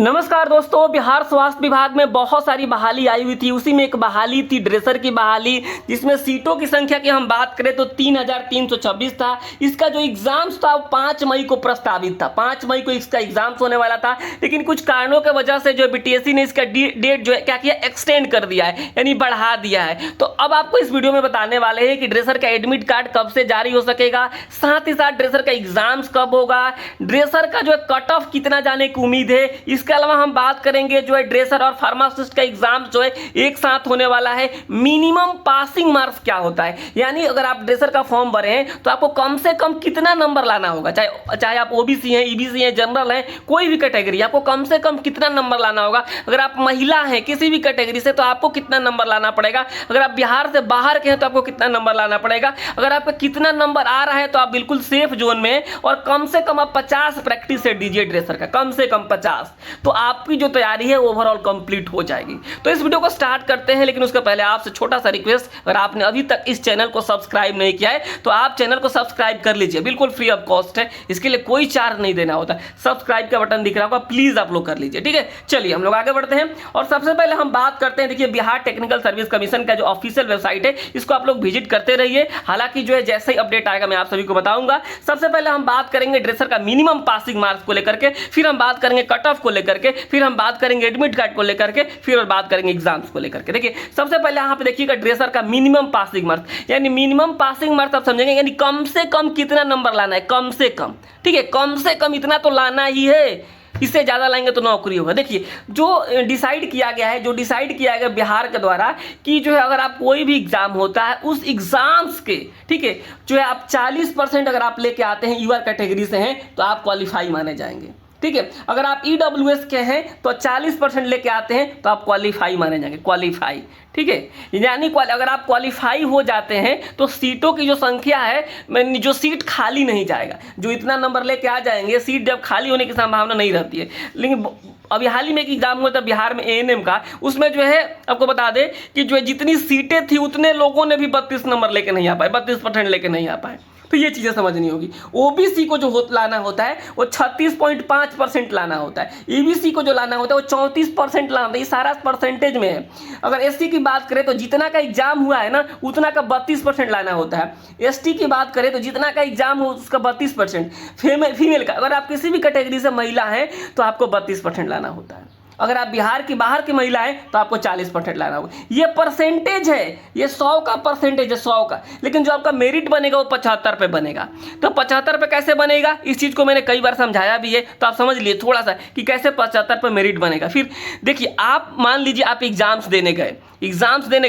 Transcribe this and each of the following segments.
नमस्कार दोस्तों, बिहार स्वास्थ्य विभाग में बहुत सारी बहाली आई हुई थी। उसी में एक बहाली थी ड्रेसर की बहाली, जिसमें सीटों की संख्या की हम बात करें तो 3,326 था। इसका जो एग्जाम्स था वो 5 मई को प्रस्तावित था। 5 मई को इसका एग्जाम्स होने वाला था, लेकिन कुछ कारणों की वजह से जो बीटीएससी ने इसका डेट जो है क्या किया, एक्सटेंड कर दिया है, यानी बढ़ा दिया है। तो अब आपको इस वीडियो में बताने वाले हैं कि ड्रेसर का एडमिट कार्ड कब से जारी हो सकेगा, साथ ही साथ ड्रेसर का एग्जाम्स कब होगा, ड्रेसर का जो है कट ऑफ कितना जाने की उम्मीद है। इसके अलावा हम बात करेंगे जो है ड्रेसर और फार्मासिस्ट का एग्जाम जो है एक साथ होने वाला है। मिनिमम पासिंग मार्क्स क्या होता है, यानी अगर आप ड्रेसर का फॉर्म भरे हैं तो आपको कम से कम कितना नंबर लाना होगा, चाहे आप ओबीसी हैं, ईबीसी हैं, जनरल हैं, कोई भी कैटेगरी, आपको कम से कम कितना नंबर लाना होगा। अगर आप महिला हैं किसी भी कैटेगरी से तो आपको कितना नंबर लाना पड़ेगा। अगर आप बिहार से बाहर के हैं तो आपको कितना नंबर लाना पड़ेगा। अगर आपका कितना नंबर आ रहा है तो आप बिल्कुल सेफ जोन में, और कम से कम आप 50 प्रैक्टिस सेट दीजिए ड्रेसर का, कम से कम 50, तो आपकी जो तैयारी है ओवरऑल कंप्लीट हो जाएगी। तो इस वीडियो को स्टार्ट करते हैं, लेकिन उसके पहले आपसे छोटा सा रिक्वेस्ट, अगर आपने अभी तक इस चैनल को सब्सक्राइब नहीं किया है तो आप चैनल को सब्सक्राइब कर लीजिए, बिल्कुल फ्री ऑफ कॉस्ट है, इसके लिए कोई चार्ज नहीं देना होता। सब्सक्राइब का बटन दिख रहा होगा, प्लीज आप लोग कर लीजिए, ठीक है। चलिए हम लोग आगे बढ़ते हैं और सबसे पहले हम बात करते हैं, देखिए बिहार टेक्निकल सर्विस कमीशन का जो ऑफिशियल वेबसाइट है इसको आप लोग विजिट करते रहिए। हालांकि जो है जैसे ही अपडेट आएगा मैं आप सभी को बताऊंगा। सबसे पहले हम बात करेंगे ड्रेसर का मिनिमम पासिंग मार्क्स को लेकर के, फिर हम बात करेंगे कट ऑफ को लेकर के, फिर हम बात करेंगे एडमिट कार्ड को लेकर के, फिर और बात करेंगे एग्जाम्स को लेकर के। देखिए सबसे पहले यहाँ पे देखिएगा ड्रेसर का मिनिमम पासिंग मार्क्स, यानी मिनिमम पासिंग मार्क्स आप समझेंगे यानी कम से कम कितना नंबर लाना है, कम से कम, ठीक है, कम से कम इतना तो लाना ही है, इससे ज़्यादा लाएंगे तो नौकरी होगा। देखिए जो डिसाइड किया गया है, जो डिसाइड किया गया बिहार के द्वारा कि जो है अगर आप कोई भी एग्जाम होता है उस एग्जाम्स के, ठीक है, जो है आप 40% अगर आप लेके आते हैं, यूआर कैटेगरी से हैं तो आप क्वालिफाई माने जाएंगे, ठीक है। अगर आप ईडब्ल्यूएस के हैं तो 40% लेके आते हैं तो आप क्वालिफाई माने जाएंगे, क्वालिफाई, ठीक है। यानी अगर आप क्वालिफाई हो जाते हैं तो सीटों की जो संख्या है, जो सीट खाली नहीं जाएगा, जो इतना नंबर लेके आ जाएंगे, सीट जब खाली होने की संभावना नहीं रहती है। लेकिन अभी हाल ही में एक एग्जाम हुआ था बिहार में एएनएम का, उसमें जो है आपको बता दें कि जो है जितनी सीटें थी उतने लोगों ने भी 32 नंबर लेके नहीं आ पाए, 32% लेके नहीं आ पाए। तो ये चीज़ें समझनी होगी। ओबीसी को जो लाना होता है वो 36.5% लाना होता है, ईबीसी को जो लाना होता है वो 34% लाना होता है। ये सारा परसेंटेज में है। अगर एससी की बात करें तो जितना का एग्जाम हुआ है ना उतना का 32% लाना होता है। एसटी की बात करें तो जितना का एग्जाम हो उसका 32%। फीमेल का, अगर आप किसी भी कैटेगरी से महिला हैं तो आपको 32% लाना होता है। अगर आप बिहार की बाहर की महिला है तो आपको 40% लाना होगा। ये परसेंटेज है, ये 100 का परसेंटेज है, 100 का। लेकिन जो आपका मेरिट बनेगा वो 75 पे बनेगा। तो 75 पे कैसे बनेगा, इस चीज़ को मैंने कई बार समझाया भी है, तो आप समझ लिए थोड़ा सा कि कैसे 75 पे मेरिट बनेगा। फिर देखिए आप मान लीजिए आप एग्जाम्स देने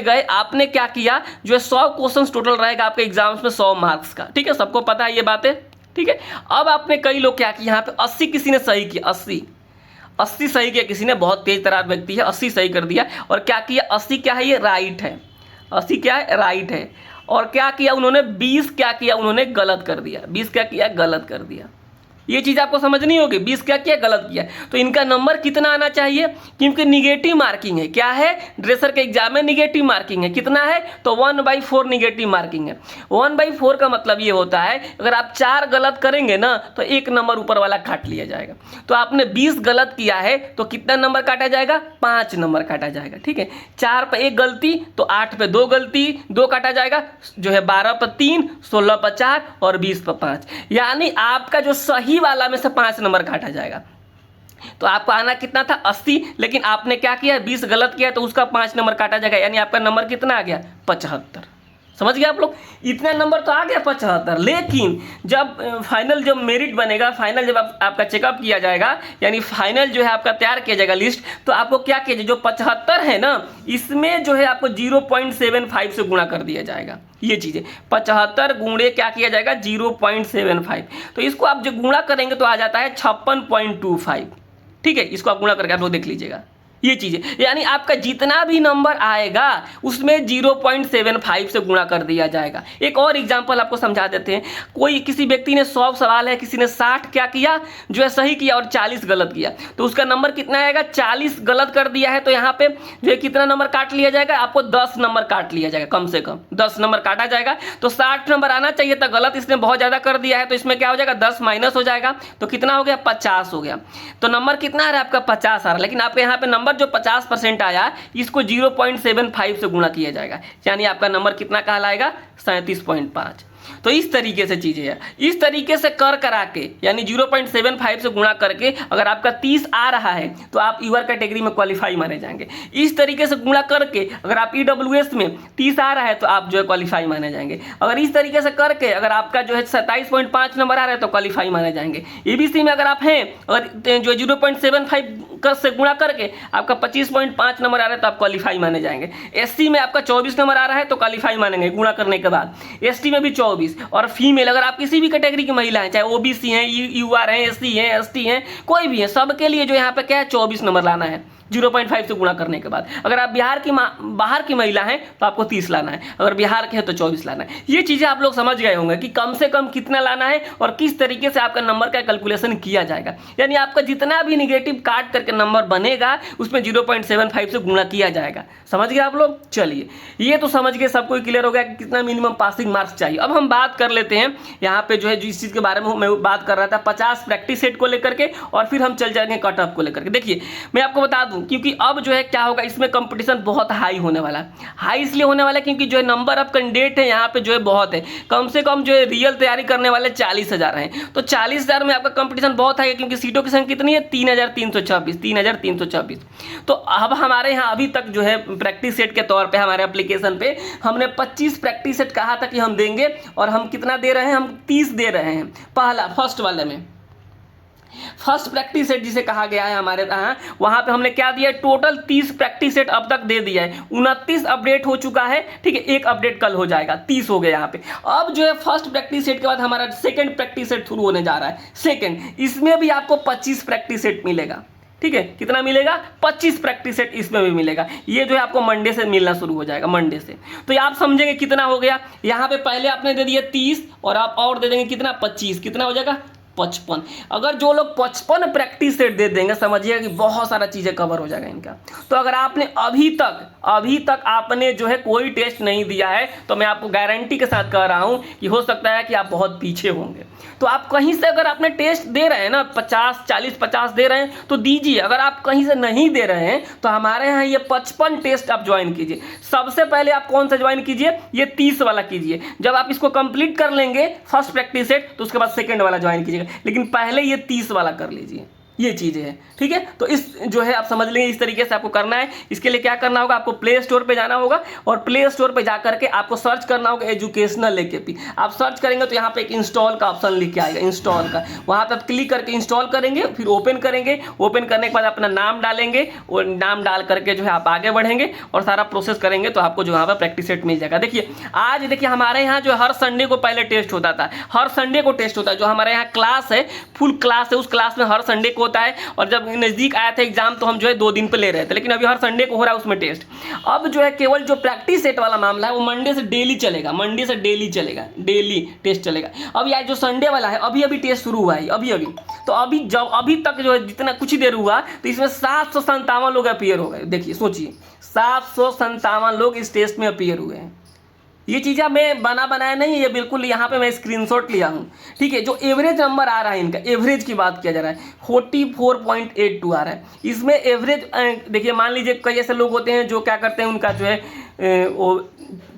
गए, आपने क्या किया, जो है 100 क्वेश्चन टोटल रहेगा आपके एग्जाम्स में 100 मार्क्स का, ठीक है, सबको पता है ये बातें, ठीक है। अब आपने कई लोग क्या किया, यहाँ पे 80 किसी ने सही किया, 80 सही किया, किसी ने बहुत तेज तरार व्यक्ति है 80 सही कर दिया। और क्या किया, 80 क्या है, ये राइट है, 80 क्या है, राइट है। और क्या किया उन्होंने, 20 क्या किया उन्होंने, गलत कर दिया, 20 क्या किया, गलत कर दिया। ये चीज़ आपको समझनी होगी, 20 क्या किया, गलत किया। तो इनका नंबर कितना आना चाहिए, क्योंकि निगेटिव मार्किंग है। क्या है, ड्रेसर के एग्जाम में निगेटिव मार्किंग है। कितना है, तो 1/4 निगेटिव मार्किंग है। 1/4 का मतलब ये होता है अगर आप 4 गलत करेंगे ना तो 1 नंबर ऊपर वाला काट लिया जाएगा। तो आपने 20 गलत किया है तो कितना नंबर काटा जाएगा, 5 नंबर काटा जाएगा, ठीक है। 4 पे 1 गलती तो 8 पे 2 गलती, 2 काटा जाएगा, जो है 12 पे 3, 16 पे 4 और 20 पे 5, यानी आपका जो सही वाला में से 5 नंबर काटा जाएगा। तो आपको आना कितना था, 80, लेकिन आपने क्या किया, 20 गलत किया तो उसका 5 नंबर काटा जाएगा, यानी आपका नंबर कितना आ गया, 75। समझ गए आप लोग, इतना नंबर तो आ गया 75। लेकिन जब फाइनल जब मेरिट बनेगा, फाइनल जब आपका चेकअप किया जाएगा, यानी फाइनल जो है आपका तैयार किया जाएगा लिस्ट, तो आपको क्या किया, जो 75 है ना इसमें जो है आपको 0.75 से गुणा कर दिया जाएगा। ये चीज़ें 75 गुणे क्या किया जाएगा, 0.75। तो इसको आप जो गुणा करेंगे तो आ जाता है 56.25, ठीक है। इसको आप गुणा करके आप लोग देख लीजिएगा, ये चीज़ें, यानी आपका जितना भी नंबर आएगा उसमें 0.75 से गुणा कर दिया जाएगा। एक और एग्जांपल आपको समझा देते हैं। कोई किसी व्यक्ति ने 100 सवाल है, किसी ने 60 क्या किया जो है सही किया और 40 गलत किया, तो उसका नंबर कितना आएगा? 40 गलत कर दिया है तो यहाँ पे जो है कितना नंबर काट लिया जाएगा? आपको 10 नंबर काट लिया जाएगा, कम से कम 10 नंबर काटा जाएगा। तो 60 नंबर आना चाहिए था, गलत इसने बहुत ज़्यादा कर दिया है, तो इसमें क्या हो जाएगा? 10 माइनस हो जाएगा, तो कितना हो गया? 50 हो गया। तो नंबर कितना आ रहा है आपका? 50 आ रहा है, लेकिन आपके यहाँ पे नंबर जो 50% आया इसको 0.75 से गुणा किया जाएगा, यानी आपका नंबर कितना कहलाएगा? 37.5। तो इस तरीके से चीज़ें है, इस तरीके से कर करा के यानी 0.75 से गुणा करके अगर आपका 30 आ रहा है तो आप यूआर कैटेगरी में क्वालिफाई माने जाएंगे। इस तरीके से गुणा करके अगर आप ईडब्ल्यूएस में 30 आ रहा है तो आप जो है क्वालिफाई माने जाएंगे। अगर इस तरीके से करके अगर आपका जो है 27.5 नंबर आ रहा है तो क्वालिफाई माने जाएंगे। ईबीसी में अगर आप हैं अगर जो 0.75 से गुणा करके आपका 25.5 नंबर आ रहा है तो आप क्वालिफाई माने जाएंगे। एससी में आपका 24 नंबर आ रहा है तो क्वालिफाई मानेंगे गुणा करने के बाद। एसटी में भी 24, और फीमेल अगर आप किसी भी कैटेगरी की महिला हैं, चाहे ओबीसी हैं, यूआर हैं, एससी हैं, एसटी हैं, कोई भी है, सबके लिए जो यहाँ पे क्या है? 24 नंबर लाना है 0.5 से गुणा करने के बाद। अगर आप बाहर की महिला हैं तो आपको 30 लाना है, अगर बिहार के हैं तो 24 लाना है। ये चीज़ें आप लोग समझ गए होंगे कि कम से कम कितना लाना है और किस तरीके से आपका नंबर का कैलकुलेशन किया जाएगा। यानी आपका जितना भी निगेटिव काट करके नंबर बनेगा उसमें 0.75 से गुणा किया जाएगा। समझ गए आप लोग? चलिए, ये तो समझ गए, सबको क्लियर हो गया कि कितना मिनिमम पासिंग मार्क्स चाहिए। अब हम बात कर लेते हैं यहाँ पे जो है जिस चीज़ के बारे में मैं बात कर रहा था 50 प्रैक्टिस सेट को लेकर के, और फिर हम चल जाएंगे कट ऑफ को लेकर के। देखिए मैं आपको बता दूं क्योंकि अब जो है क्या होगा, इसमें कंपटीशन बहुत हाई होने वाला है। हाई इसलिए होने वाला है क्योंकि जो है नंबर ऑफ कैंडिडेट है यहाँ पे जो है बहुत है, कम से कम जो है रियल तैयारी करने वाले 40,000 हैं। तो 40,000 में आपका कंपटीशन बहुत हाई है क्योंकि सीटों की संख्या कितनी है? 3,326। तो अब हमारे यहाँ अभी तक जो है प्रैक्टिस सेट के तौर पे हमारे एप्लीकेशन पे हमने 25 प्रैक्टिस सेट कहा था कि हम देंगे, और हम कितना दे रहे हैं? हम 30 दे रहे हैं। पहला फर्स्ट वाले में फर्स्ट प्रैक्टिस सेट जिसे कहा गया है हमारे यहाँ, वहाँ पे हमने क्या दिया? टोटल 30 प्रैक्टिस सेट अब तक दे दिया है। 29 अपडेट हो चुका है, ठीक है, एक अपडेट कल हो जाएगा, 30 हो गया यहाँ पे। अब जो है फर्स्ट प्रैक्टिस सेट के बाद हमारा सेकंड प्रैक्टिस सेट शुरू होने जा रहा है। सेकंड, इसमें भी आपको 25 प्रैक्टिस सेट मिलेगा, ठीक है। कितना मिलेगा? 25 प्रैक्टिस सेट इसमें भी मिलेगा। ये जो है आपको मंडे से मिलना शुरू हो जाएगा, मंडे से। तो ये आप समझेंगे कितना हो गया। यहाँ पे पहले आपने दे दिया 30 और आप और दे देंगे कितना? 25। कितना हो जाएगा? 55। अगर जो लोग 55 प्रैक्टिस सेट दे देंगे, समझिएगा कि बहुत सारा चीज़ें कवर हो जाएगा इनका। तो अगर आपने अभी तक आपने जो है कोई टेस्ट नहीं दिया है तो मैं आपको गारंटी के साथ कह रहा हूँ कि हो सकता है कि आप बहुत पीछे होंगे। तो आप कहीं से अगर आपने टेस्ट दे रहे हैं ना, 50, 40, 50 दे रहे हैं तो दीजिए। अगर आप कहीं से नहीं दे रहे हैं तो हमारे यहाँ ये 55 टेस्ट आप ज्वाइन कीजिए। सबसे पहले आप कौन सा ज्वाइन कीजिए? ये 30 वाला कीजिए। जब आप इसको कंप्लीट कर लेंगे फर्स्ट प्रैक्टिस सेट तो उसके बाद सेकंड वाला ज्वाइन कीजिएगा, लेकिन पहले ये 30 वाला कर लीजिए। ये चीज़ें हैं, ठीक है। तो इस जो है आप समझ लेंगे इस तरीके से आपको करना है। इसके लिए क्या करना होगा? आपको प्ले स्टोर पे जाना होगा और प्ले स्टोर पे जा करके आपको सर्च करना होगा एजुकेशनल एकेपी। आप सर्च करेंगे तो यहाँ पे एक इंस्टॉल का ऑप्शन लिख के आएगा, इंस्टॉल का। वहाँ पे आप क्लिक करके इंस्टॉल करेंगे, फिर ओपन करेंगे। ओपन करने के बाद अपना नाम डालेंगे और नाम डाल करके जो है आप आगे बढ़ेंगे और सारा प्रोसेस करेंगे तो आपको जो यहाँ पर प्रैक्टिस सेट मिल जाएगा। देखिए आज देखिए हमारे यहाँ जो हर संडे को पहले टेस्ट होता था, हर संडे को टेस्ट होता है। जो हमारे यहाँ क्लास है, फुल क्लास है, उस क्लास में हर संडे को होता है। और जब नज़दीक आया था एग्जाम तो हम जो है 2 दिन पे ले रहे थे, लेकिन अभी हर संडे को हो रहा है उसमें टेस्ट। अब जो है केवल जो प्रैक्टिस सेट वाला मामला है वो मंडे से डेली चलेगा, मंडे से डेली चलेगा, डेली टेस्ट चलेगा। अब यार जो संडे वाला है अभी टेस्ट शुरू हुआ है, अभी तो अभी तक जो है जितना कुछ ही देर हुआ तो इसमें 757 लोग अपीयर हो गए। देखिए सोचिए 757 लोग इस टेस्ट में अपीयर हुए हैं। ये चीज़ें मैं बनाया नहीं है, ये बिल्कुल यहाँ पे मैं स्क्रीनशॉट लिया हूँ, ठीक है। जो एवरेज नंबर आ रहा है इनका, एवरेज की बात किया जा रहा है, 44.82 आ रहा है। इसमें एवरेज देखिए मान लीजिए कई ऐसे लोग होते हैं जो क्या करते हैं, उनका जो है वो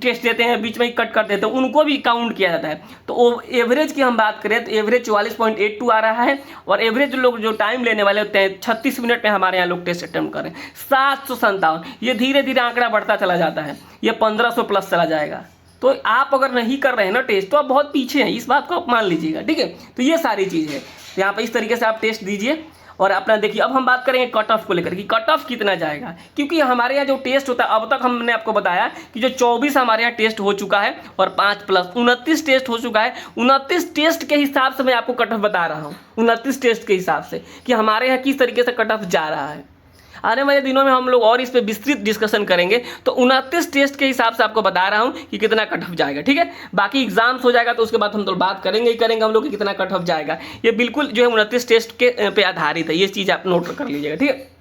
टेस्ट देते हैं बीच में ही कट कर देते हैं, उनको भी काउंट किया जाता है। तो वो एवरेज की हम बात करें तो एवरेज 44.82 आ रहा है। और एवरेज लोग जो टाइम लेने वाले होते हैं 36 मिनट में हमारे यहाँ लोग टेस्ट अटेम्प्ट करें 757। ये धीरे धीरे आंकड़ा बढ़ता चला जाता है, ये 1500 प्लस चला जाएगा। तो आप अगर नहीं कर रहे हैं ना टेस्ट तो आप बहुत पीछे हैं, इस बात को आप मान लीजिएगा, ठीक है। तो ये सारी चीज़ है, तो यहाँ पे इस तरीके से आप टेस्ट दीजिए और अपना देखिए। अब हम बात करेंगे कट ऑफ को लेकर कि कट ऑफ कितना जाएगा, क्योंकि हमारे यहाँ जो टेस्ट होता है अब तक हमने आपको बताया कि जो 24 हमारे यहाँ टेस्ट हो चुका है और 5 प्लस 29 टेस्ट हो चुका है। 29 टेस्ट के हिसाब से मैं आपको कट ऑफ बता रहा हूँ, 29 टेस्ट के हिसाब से कि हमारे यहाँ किस तरीके से कट ऑफ जा रहा है। आने वाले दिनों में हम लोग और इस पर विस्तृत डिस्कशन करेंगे। तो 29 टेस्ट के हिसाब से आपको बता रहा हूँ कि कितना कट ऑफ जाएगा, ठीक है। बाकी एग्जाम्स हो जाएगा तो उसके बाद हम तो बात करेंगे ही करेंगे हम लोग कि कितना कट ऑफ जाएगा। ये बिल्कुल जो है 29 टेस्ट के पे आधारित है, ये चीज़ आप नोट कर लीजिएगा, ठीक है।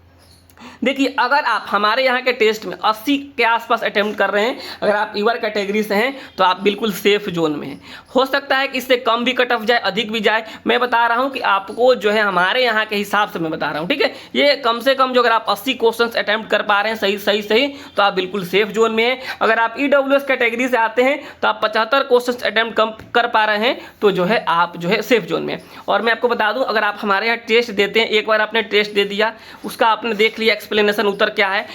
देखिए, अगर आप हमारे यहाँ के टेस्ट में 80 के आसपास अटेम्प्ट कर रहे हैं, अगर आप ईवर कैटेगरी से हैं तो आप बिल्कुल सेफ जोन में हैं। हो सकता है कि इससे कम भी कट ऑफ जाए, अधिक भी जाए। मैं बता रहा हूँ कि आपको जो है हमारे यहाँ के हिसाब से मैं बता रहा हूँ, ठीक है। ये कम से कम जो अगर आप 80 क्वेश्चन अटेम्प्ट कर पा रहे हैं सही तो आप बिल्कुल सेफ जोन में हैं। अगर आप EWS कैटेगरी से आते हैं तो आप 75 क्वेश्चन अटेम्प्ट कम कर पा रहे हैं तो जो है आप जो है सेफ जोन में। और मैं आपको बता दूँ, अगर आप हमारे यहाँ टेस्ट देते हैं, एक बार आपने टेस्ट दे दिया, उसका आपने देख लिया एक्सप्लेनेशन उत्तर क्या है,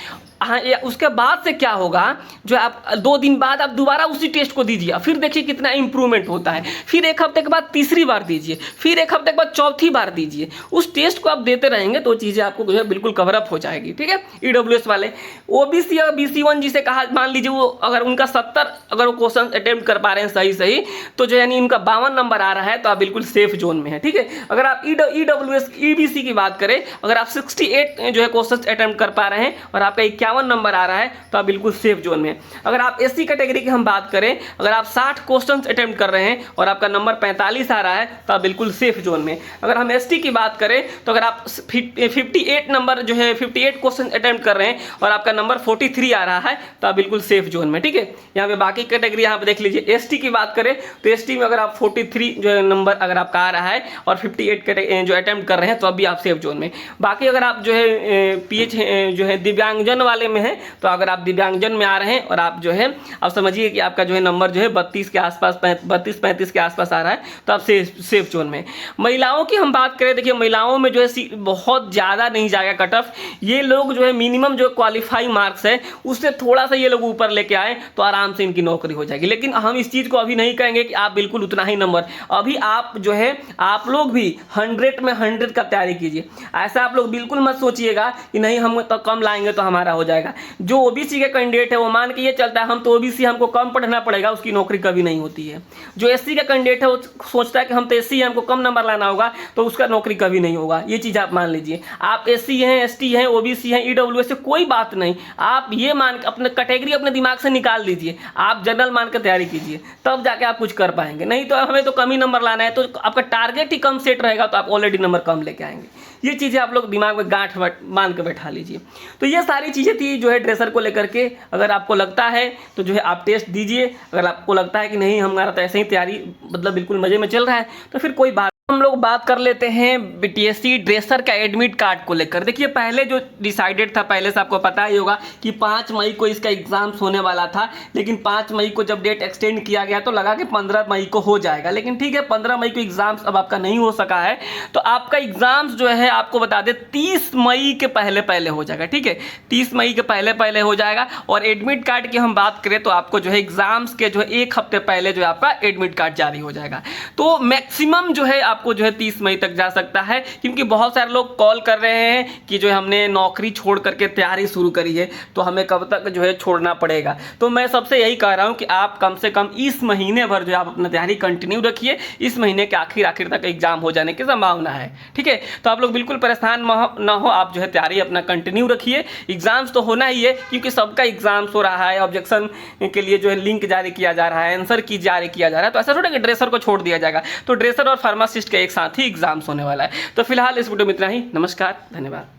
हाँ, उसके बाद से क्या होगा, जो आप 2 दिन बाद आप दोबारा उसी टेस्ट को दीजिए, फिर देखिए कितना इंप्रूवमेंट होता है। फिर 1 हफ्ते के बाद तीसरी बार दीजिए, फिर 1 हफ्ते के बाद चौथी बार दीजिए। उस टेस्ट को आप देते रहेंगे तो चीज़ें आपको जो है बिल्कुल कवर अप हो जाएगी, ठीक है। EWS वाले OBC और BC1 जिसे कहा, मान लीजिए वो अगर उनका 70 अगर वो क्वेश्चन अटेम्प्ट कर पा रहे हैं सही तो जो यानी उनका 52 नंबर आ रहा है तो आप बिल्कुल सेफ जोन में है, ठीक है। अगर आप EWS EBC की बात करें, अगर आप 68 जो है क्वेश्चन अटेम्प्ट कर पा रहे हैं और आपका 51 नंबर आ रहा है तो आप बिल्कुल सेफ जोन में। अगर आप SC कैटेगरी की हम बात करें, अगर आप 60 क्वेश्चन अटेम्प्ट कर रहे हैं और आपका नंबर 45 आ रहा है तो आप बिल्कुल सेफ जोन में। अगर हम ST की बात करें तो अगर आप 58 नंबर जो है 58 क्वेश्चन अटेम्प्ट कर रहे हैं और आपका नंबर 43 आ रहा है तो आप बिल्कुल सेफ जोन में, ठीक है। यहाँ पे बाकी कैटेगरी यहाँ पे देख लीजिए। ST की बात करें तो ST में अगर आप 43 जो है नंबर अगर आपका आ रहा है और 58 जो अटेम्प्ट कर रहे हैं तो अभी आप सेफ जोन में। बाकी अगर आप जो है PH जो है दिव्यांगजन वाले में है तो अगर आप दिव्यांगजन में आ रहे हैं और आप जो है आप समझिए कि आपका जो है नंबर जो है 32 के आसपास 32-35 के आसपास आ रहा है तो आप सेफ जोन में। महिलाओं की हम बात करें, देखिए महिलाओं में जो है बहुत ज़्यादा नहीं जाएगा कट ऑफ। ये लोग जो है मिनिमम जो क्वालिफाई मार्क्स है उससे थोड़ा सा ये लोग ऊपर लेके आए तो आराम से इनकी नौकरी हो जाएगी। लेकिन हम इस चीज़ को अभी नहीं कहेंगे कि आप बिल्कुल उतना ही नंबर, अभी आप जो है आप लोग भी 100 में 100 का तैयारी कीजिए। ऐसा आप लोग बिल्कुल मत सोचिएगा कि नहीं हम तो कम लाएंगे तो हमारा हो जाएगा। जो OBC के कैंडिडेट है वो मान के ये चलता है हम तो OBC हमको कम पढ़ना पड़ेगा, उसकी नौकरी कभी नहीं होती है। जो SC का कैंडिडेट है वो सोचता है कि हम तो SC हमको कम नंबर लाना होगा तो उसका नौकरी कभी नहीं होगा। ये चीज़ आप मान लीजिए। आप SC हैं, ST हैं, OBC हैं, EWS से कोई बात नहीं, आप ये मान अपने कैटेगरी अपने दिमाग से निकाल दीजिए, आप जनरल मान कर तैयारी कीजिए, तब जाके आप कुछ कर पाएंगे। नहीं तो हमें तो कम ही नंबर लाना है तो आपका टारगेट ही कम सेट रहेगा तो आप ऑलरेडी नंबर कम लेके आएंगे। ये चीज़ें आप लोग दिमाग में गांठ मान के बैठा लीजिए। तो ये सारी चीज़ें थी जो है ड्रेसर को लेकर के। अगर आपको लगता है तो जो है आप टेस्ट दीजिए, अगर आपको लगता है कि नहीं हमारा तो ऐसे ही तैयारी मतलब बिल्कुल मज़े में चल रहा है तो फिर कोई बात। हम लोग बात कर लेते हैं BTSC ड्रेसर का एडमिट कार्ड को लेकर। देखिए पहले जो डिसाइडेड था, पहले से आपको पता ही होगा कि 5 मई को इसका एग्ज़ाम्स होने वाला था, लेकिन 5 मई को जब डेट एक्सटेंड किया गया तो लगा कि 15 मई को हो जाएगा। लेकिन ठीक है, 15 मई को एग्ज़ाम्स अब आपका नहीं हो सका है तो आपका एग्ज़ाम्स जो है आपको बता दें 30 मई के पहले हो जाएगा, ठीक है। 30 मई के पहले हो जाएगा। और एडमिट कार्ड की हम बात करें तो आपको जो है एग्ज़ाम्स के जो है 1 हफ्ते पहले जो है आपका एडमिट कार्ड जारी हो जाएगा। तो मैक्सिमम जो है आपको जो है 30 मई तक जा सकता है, क्योंकि बहुत सारे लोग कॉल कर रहे हैं कि जो है हमने नौकरी छोड़ करके तैयारी शुरू करी है तो हमें कब तक जो है छोड़ना पड़ेगा। तो मैं सबसे यही कह रहा हूं कि आप कम से कम इस महीने भर जो आप अपना तैयारी कंटिन्यू रखिए। इस महीने के आखिर तक एग्जाम हो जाने की संभावना है, ठीक है। तो आप लोग बिल्कुल परेशान ना हो, आप जो है तैयारी अपना कंटिन्यू रखिए। एग्जाम्स तो होना ही है क्योंकि सबका एग्जाम्स हो रहा है, ऑब्जेक्शन के लिए जो है लिंक जारी किया जा रहा है, आंसर की जारी किया जा रहा है। तो ऐसा थोड़ा कि ड्रेसर को छोड़ दिया जाएगा। तो ड्रेसर और फार्मासिस्ट का एक साथ ही एग्जाम्स होने वाला है। तो फिलहाल इस वीडियो में इतना ही। नमस्कार, धन्यवाद।